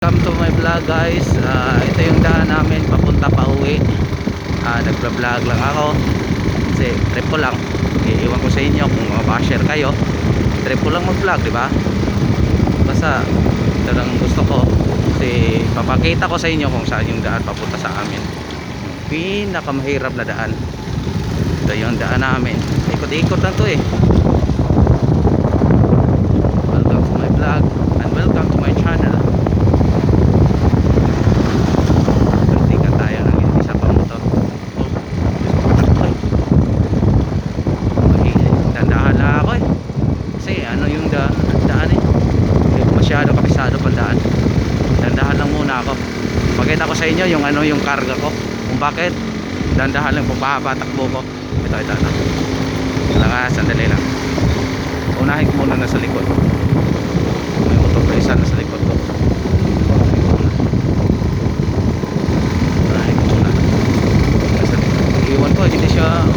Welcome to my vlog guys. Ito yung daan namin papunta pa uwi. Nagpa-vlog lang ako kasi trip ko lang. Iiwan ko sa inyo kung mabashare kayo. Trip ko lang mag-vlog, di ba? Basta ito lang gusto ko kasi papakita ko sa inyo kung saan yung daan papunta sa amin. Pinakamahirap na daan. Ito yung daan namin. Ikot-ikot lang to eh. Welcome to my vlog and welcome to my channel. Masyado kapisado pa daan. Dandahan lang muna ako. Pakita ko sa inyo yung yung karga ko. Kung bakit dandahan lang, pupahaba takbo ko. Ito. Lang sandali lang. Unahin ko muna na sa likod. May motor pa isa na sa likod ko. Unahin ko muna. Iwan ko, hindi siya